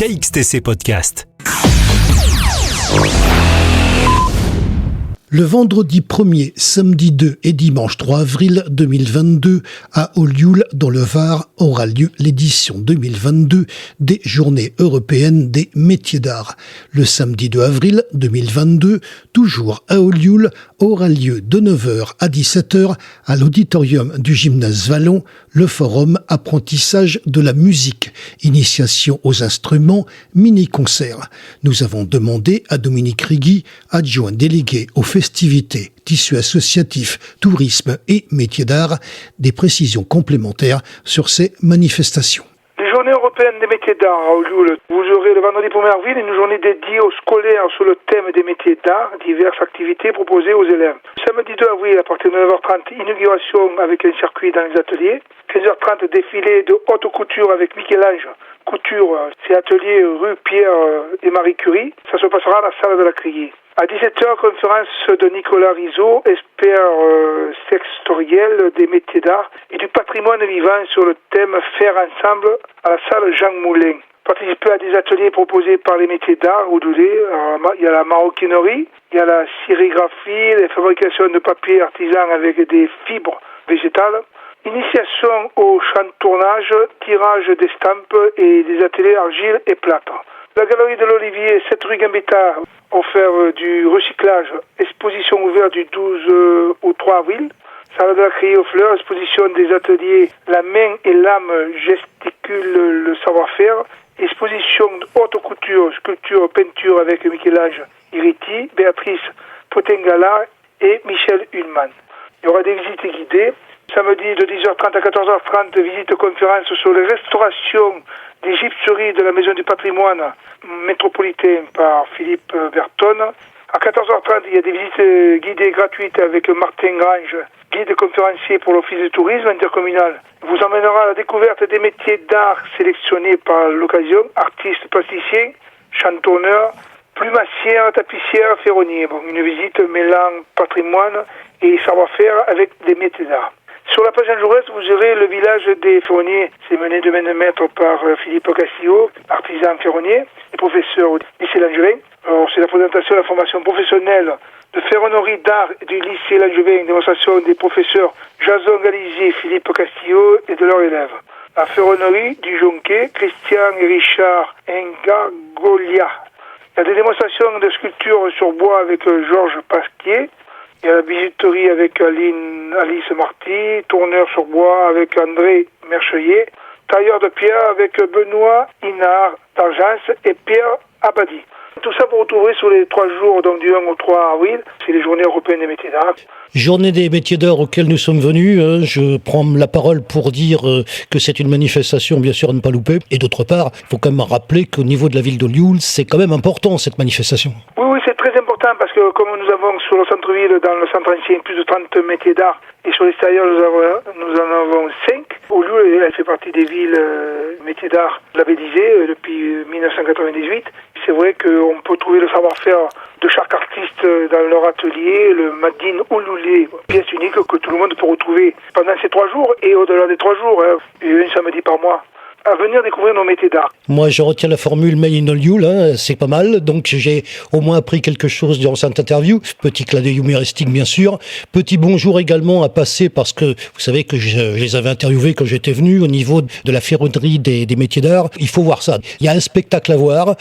KXTC Podcast. Le vendredi 1er, samedi 2 et dimanche 3 avril 2022, à Ollioules, dans le Var, aura lieu l'édition 2022 des Journées européennes des métiers d'art. Le samedi 2 avril 2022, toujours à Ollioules, aura lieu de 9h à 17h à l'auditorium du gymnase Vallon, le forum Apprentissage de la musique, initiation aux instruments, mini-concert. Nous avons demandé à Dominique Rigui, adjoint délégué aux festivités, tissus associatifs, tourisme et métiers d'art, des précisions complémentaires sur ces manifestations. Les Journées européennes des métiers d'art à Ollioules. Vous aurez le vendredi 1er avril une journée dédiée aux scolaires sur le thème des métiers d'art, diverses activités proposées aux élèves. Samedi 2 avril, à partir de 9h30, inauguration avec un circuit dans les ateliers. 15h30, défilé de haute couture avec Michel-Ange Couture, c'est atelier rue Pierre et Marie Curie. Ça se passera à la salle de la Criée. À 17h, conférence de Nicolas Rizzo, expert sextoriel des métiers d'art et du patrimoine vivant sur le thème Faire ensemble à la salle Jean Moulin. Participer à des ateliers proposés par les métiers d'art oudouilés. Il y a la maroquinerie, il y a la sérigraphie, la fabrication de papier artisan avec des fibres végétales. Initiation au chantournage, tirage d'estampes et des ateliers argile et plâtre. La galerie de l'Olivier, 7 rue Gambetta, offert du recyclage. Exposition ouverte du 12 au 3 avril. Salle de la Criée aux Fleurs, exposition des ateliers La main et l'âme gesticulent le savoir-faire. Exposition de haute couture, sculpture, peinture avec Michel-Ange Iriti, Béatrice Potengala et Michel Hulman. Il y aura des visites guidées. Samedi de 10h30 à 14h30, visite conférence sur les restaurations des gypseries de la Maison du patrimoine métropolitain par Philippe Berton. À 14h30, il y a des visites guidées gratuites avec Martin Grange, guide conférencier pour l'Office du tourisme intercommunal. Il vous emmènera à la découverte des métiers d'art sélectionnés par l'occasion, artistes, plasticiens, chantonneurs, plumassières, tapissières, ferronniers. Une visite mêlant patrimoine et savoir-faire avec des métiers d'art. Sur la page Jean Jaurès, vous aurez le village des ferronniers. C'est mené de main de maître par Philippe Castillo, artisan ferronnier et professeur au lycée Langevin. Alors, c'est la présentation de la formation professionnelle de ferronnerie d'art du lycée Langevin, une démonstration des professeurs Jason Galizier, Philippe Castillo et de leurs élèves. La ferronnerie du Jonquet, Christian et Richard Engagolia. Il y a des démonstrations de sculpture sur bois avec Georges Pasquier. Il y a la bijouterie avec Alice Marty, tourneur sur bois avec André Merchelier, tailleur de pierre avec Benoît Inard d'Argence et Pierre Abadi. Tout ça pour retrouver sur les 3 jours, donc du 1 au 3 avril, c'est les Journées européennes des métiers d'art. Journée des métiers d'art auxquelles nous sommes venus. Je prends la parole pour dire que c'est une manifestation bien sûr à ne pas louper. Et d'autre part, il faut quand même rappeler qu'au niveau de la ville d'Ollioules, c'est quand même important cette manifestation. Oui, c'est très important parce que comme nous avons sur le centre-ville, dans le centre ancien, plus de 30 métiers d'art et sur l'extérieur, nous en avons 5. Ollioules, elle fait partie des villes métiers d'art labellisées depuis 1998. C'est vrai qu'on peut trouver le savoir-faire de chaque artiste dans leur atelier, le Madine Ollioules, pièce unique que tout le monde peut retrouver pendant ces 3 jours et au-delà des 3 jours, et un samedi par mois, à venir découvrir nos métiers d'art. Moi, je retiens la formule Made in Ollioules, c'est pas mal. Donc, j'ai au moins appris quelque chose durant cette interview. Petit clin d'œil humoristique, bien sûr. Petit bonjour également à passer parce que vous savez que je les avais interviewés quand j'étais venu au niveau de la ferronnerie des métiers d'art. Il faut voir ça. Il y a un spectacle à voir.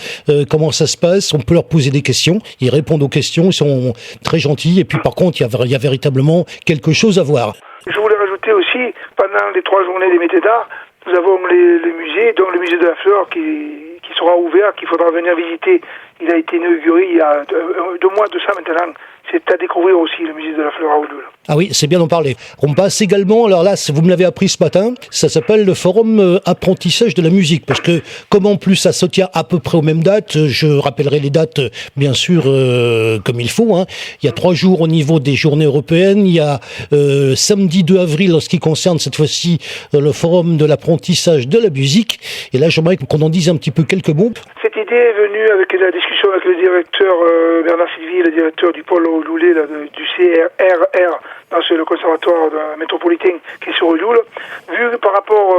Comment ça se passe? On peut leur poser des questions. Ils répondent aux questions. Ils sont très gentils. Et puis, par contre, il y a véritablement quelque chose à voir. Je voulais rajouter aussi, pendant les 3 journées des métiers d'art, nous avons les musées, dont le musée de la Fleur qui sera ouvert, qu'il faudra venir visiter. Il a été inauguré il y a 2 mois de ça maintenant. C'est à découvrir aussi, le musée de la Fleur à Ollioules. Ah oui, c'est bien d'en parler. On passe également, alors là, vous me l'avez appris ce matin, ça s'appelle le forum apprentissage de la musique, parce que comme en plus ça se tient à peu près aux mêmes dates, je rappellerai les dates bien sûr comme il faut. Il y a 3 jours au niveau des journées européennes, il y a samedi 2 avril en ce qui concerne cette fois-ci le forum de l'apprentissage de la musique, et là j'aimerais qu'on en dise un petit peu quelques mots. Cette idée est venue avec la discussion avec le directeur Bernard Sylvie, le directeur du pôle Olioulais du CRR, c'est le conservatoire métropolitain qui est sur Olioul. Vu que par rapport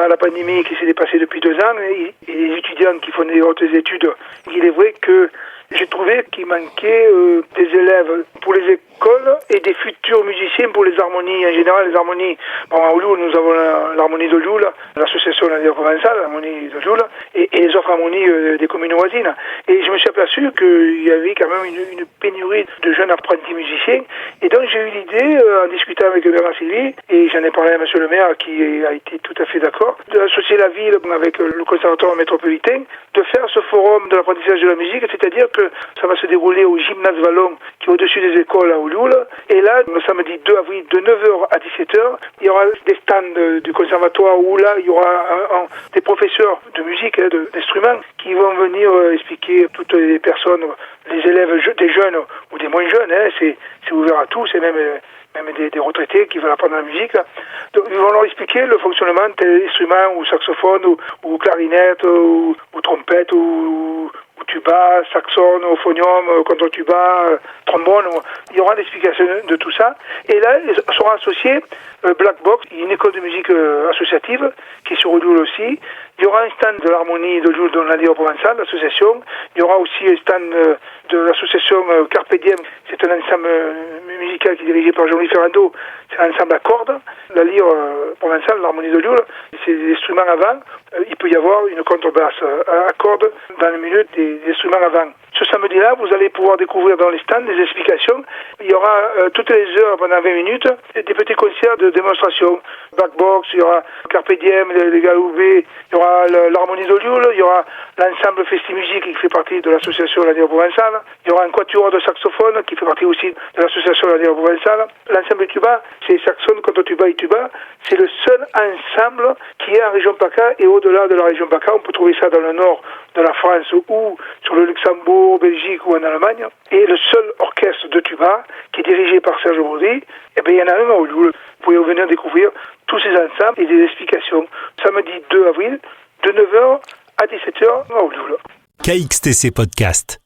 à la pandémie qui s'est dépassée depuis 2 ans, et les étudiants qui font des hautes études, il est vrai que j'ai trouvé qu'il manquait des élèves pour les écoles et des futurs musiciens pour les harmonies. En général, les harmonies, à Olioul, nous avons l'harmonie d'Olioul, l'association de la provençale, l'harmonie d'Olioul, et les autres harmonies des communes voisines. Et je me suis aperçu qu'il y avait quand même une pénurie de jeunes apprentis musiciens. Et donc j'ai eu l'idée, en discutant avec Bernard Sylvie, et j'en ai parlé à monsieur le maire qui a été tout à fait d'accord, d'associer la ville avec le conservatoire métropolitain, de faire ce forum de l'apprentissage de la musique, c'est-à-dire que ça va se dérouler au gymnase Vallon, qui est au-dessus des écoles à Olioul. Et là, le samedi 2 avril, de 9h à 17h, il y aura des stands du conservatoire où là, il y aura des professeurs de musique, d'instruments, qui vont venir expliquer toutes les personnes, les élèves, des jeunes ou des moins jeunes, c'est ouvert à tous, et même des retraités qui veulent apprendre la musique. Donc, ils vont leur expliquer le fonctionnement de tel instrument, ou saxophone, ou clarinette, ou trompette, ou tuba, saxone, euphonium, contre-tuba, trombone. Il y aura l'explication de tout ça. Et là, ils seront associés Black Box, une école de musique associative qui est sur Olioul aussi. Il y aura un stand de l'harmonie d'Olioul dans la Ligue provençale, l'association. Il y aura aussi un stand de l'association Carpe Diem. C'est un ensemble musical qui est dirigé par Jean-Louis Ferrando. C'est un ensemble à cordes. La lyre provençale, l'harmonie d'Olioul, c'est des instruments avant. Il peut y avoir une contrebasse à cordes dans le milieu des instruments avant. Ce samedi-là, vous allez pouvoir découvrir dans les stands des explications. Il y aura toutes les heures, pendant 20 minutes, des petits concerts de démonstration. Backbox, il y aura Carpe Diem, les Galoubés, il y aura l'harmonie d'Olioul, il y aura l'ensemble Festi-Musique qui fait partie de l'association de la Ligue provençale, il y aura un quatuor de saxophone qui fait partie aussi de l'association de la Ligue provençale. L'ensemble tuba, c'est saxone, contre-tuba et tuba. C'est le seul ensemble qui est en région PACA, et au-delà de la région PACA, on peut trouver ça dans le nord de la France ou sur le Luxembourg, Belgique ou en Allemagne. Et le seul orchestre de tuba qui est dirigé par Serge Bourdi, il y en a un à Olioul. Vous pouvez venir découvrir tous ces ensembles et des explications. Samedi 2 avril, de 9h à 17h à Olioul. KXTC Podcast.